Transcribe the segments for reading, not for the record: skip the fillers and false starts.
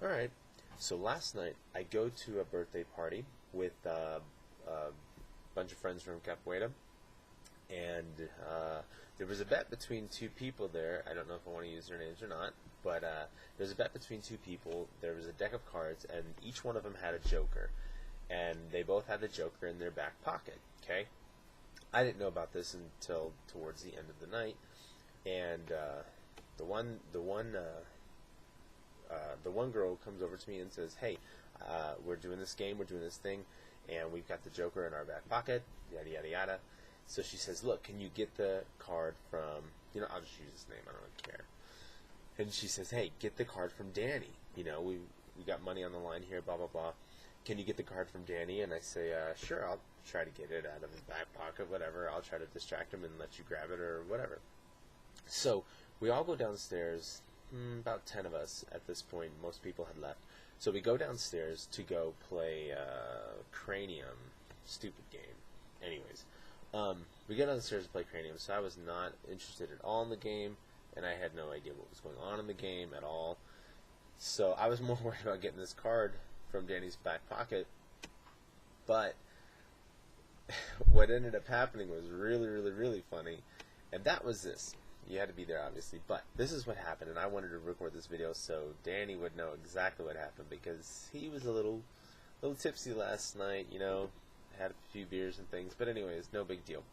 Alright, so last night I go to a birthday party with a bunch of friends from Capoeira, and there was a bet between two people there. I don't know if I want to use their names or not, but there's a bet between two people. There was a deck of cards, and each one of them had a joker, and they both had the joker in their back pocket, okay? I didn't know about this until towards the end of the night, and the one girl comes over to me and says, "Hey, we're doing this game, we're doing this thing, and we've got the joker in our back pocket, yada yada yada." So she says, "Look, can you get the card from, I'll just use his name, I don't really care." And she says, "Hey, get the card from Danny. We got money on the line here, blah blah blah. Can you get the card from Danny?" And I say, "Sure, I'll try to get it out of his back pocket, whatever. I'll try to distract him and let you grab it or whatever." So we all go downstairs. About 10 of us at this point. Most people had left. So we go downstairs to go play Cranium. Stupid game. Anyways, we go downstairs to play Cranium, so I was not interested at all in the game, and I had no idea what was going on in the game at all. So I was more worried about getting this card from Danny's back pocket. But what ended up happening was really, really, really funny, and that was this. You had to be there, obviously, but this is what happened, and I wanted to record this video so Danny would know exactly what happened, because he was a little tipsy last night, had a few beers and things, but anyways, no big deal.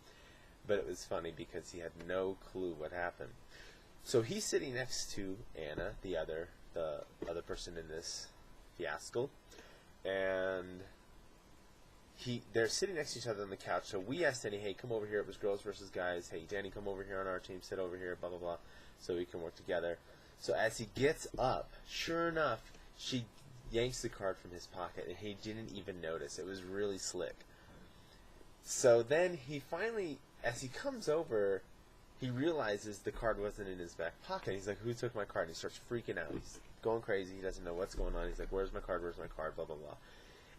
But it was funny because he had no clue what happened. So he's sitting next to Anna, the other person in this fiasco, and they're sitting next to each other on the couch. So we asked Danny, "Hey, come over here." It was girls versus guys. "Hey, Danny, come over here on our team. Sit over here, blah, blah, blah," so we can work together. So as he gets up, sure enough, she yanks the card from his pocket, and he didn't even notice. It was really slick. So then he finally, as he comes over, he realizes the card wasn't in his back pocket. He's like, "Who took my card?" And he starts freaking out. He's going crazy. He doesn't know what's going on. He's like, "Where's my card? Where's my card? Blah, blah, blah."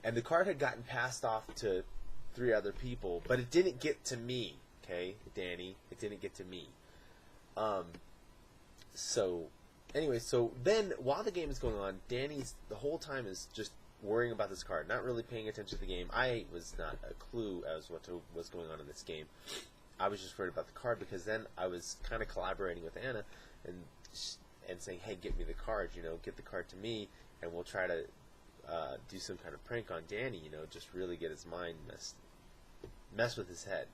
And the card had gotten passed off to 3 other people, but it didn't get to me, okay, Danny? It didn't get to me. So then while the game is going on, Danny's the whole time is just worrying about this card, not really paying attention to the game. I was not a clue as what was going on in this game. I was just worried about the card, because then I was kind of collaborating with Anna and saying, "Hey, get me the card, get the card to me, and we'll try to do some kind of prank on Danny, just really get his mind mess with his head."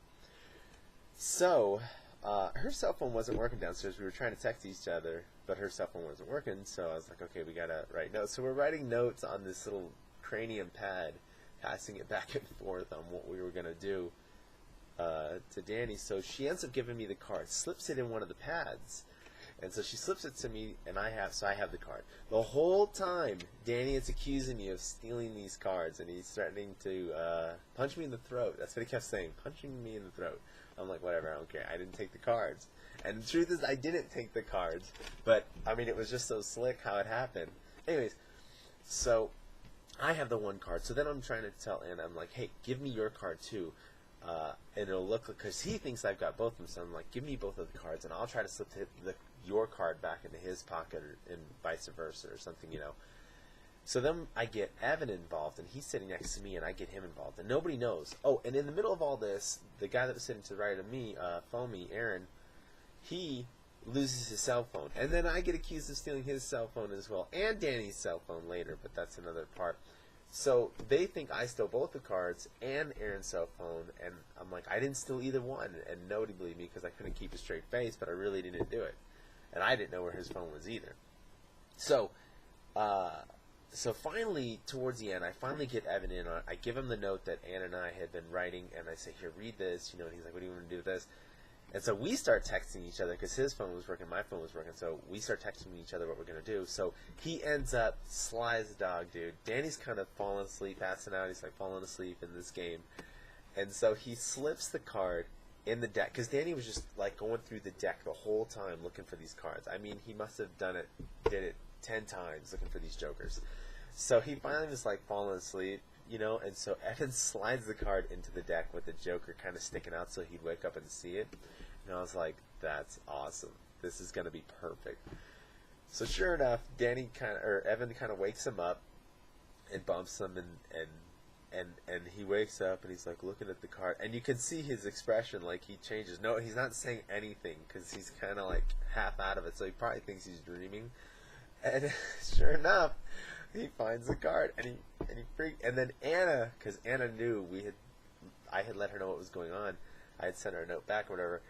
So her cell phone wasn't working downstairs. We were trying to text each other, but her cell phone wasn't working. So I was like, "Okay, we gotta write notes." So we're writing notes on this little Cranium pad, passing it back and forth on what we were gonna do to Danny. So she ends up giving me the card, slips it in one of the pads. And so she slips it to me, and I have the card. The whole time, Danny is accusing me of stealing these cards, and he's threatening to punch me in the throat. That's what he kept saying, punching me in the throat. I'm like, whatever, I don't care. I didn't take the cards. And the truth is, I didn't take the cards. But, I mean, it was just so slick how it happened. Anyways, so I have the one card. So then I'm trying to tell Anna, I'm like, "Hey, give me your card too." And it'll look like, because he thinks I've got both of them, so I'm like, "Give me both of the cards, and I'll try to slip your card back into his pocket, and vice versa, or something, So then I get Evan involved, and he's sitting next to me, and I get him involved, and nobody knows. Oh, and in the middle of all this, the guy that was sitting to the right of me, Foamy, Aaron, he loses his cell phone, and then I get accused of stealing his cell phone as well, and Danny's cell phone later, but that's another part. So they think I stole both the cards and Aaron's cell phone, and I'm like, I didn't steal either one, and nobody believed me because I couldn't keep a straight face, but I really didn't do it. And I didn't know where his phone was either. So finally, towards the end, I finally get Evan in on it. I give him the note that Anna and I had been writing, and I say, "Here, read this," and he's like, "What do you want to do with this?" And so we start texting each other, because his phone was working, my phone was working, so we start texting each other what we're going to do. So he ends up, sly as a dog, dude. Danny's kind of falling asleep, passing out. He's like falling asleep in this game. And so he slips the card in the deck, because Danny was just like going through the deck the whole time looking for these cards. I mean, he must have did it 10 times looking for these jokers. So he finally was like falling asleep, and so Evan slides the card into the deck with the joker kind of sticking out so he'd wake up and see it. And I was like, that's awesome. This is going to be perfect. So sure enough, Evan kind of wakes him up and bumps him, and he wakes up and he's like looking at the card, and you can see his expression, like he changes. No, he's not saying anything because he's kind of like half out of it, so he probably thinks he's dreaming. And sure enough, he finds the card, and then Anna, because Anna knew I had let her know what was going on. I had sent her a note back or whatever,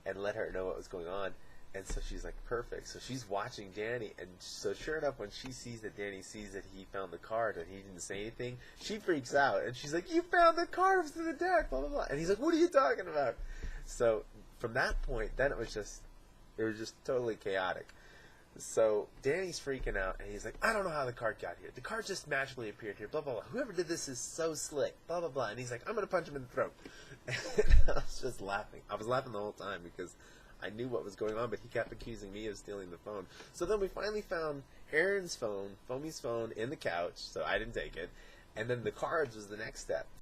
and let her know what was going on. And so she's like, perfect. So she's watching Danny, and so sure enough, when she sees that Danny sees that he found the card and he didn't say anything, she freaks out, and she's like, you found the card, it was in the deck, blah, blah, blah. And he's like, what are you talking about? So from that point, then it was just totally chaotic. So Danny's freaking out, and he's like, I don't know how the card got here. The card just magically appeared here, blah, blah, blah. Whoever did this is so slick, blah, blah, blah. And he's like, I'm going to punch him in the throat. And I was just laughing. I was laughing the whole time because I knew what was going on, but he kept accusing me of stealing the phone. So then we finally found Aaron's phone, Foamy's phone, in the couch, so I didn't take it. And then the cards was the next step.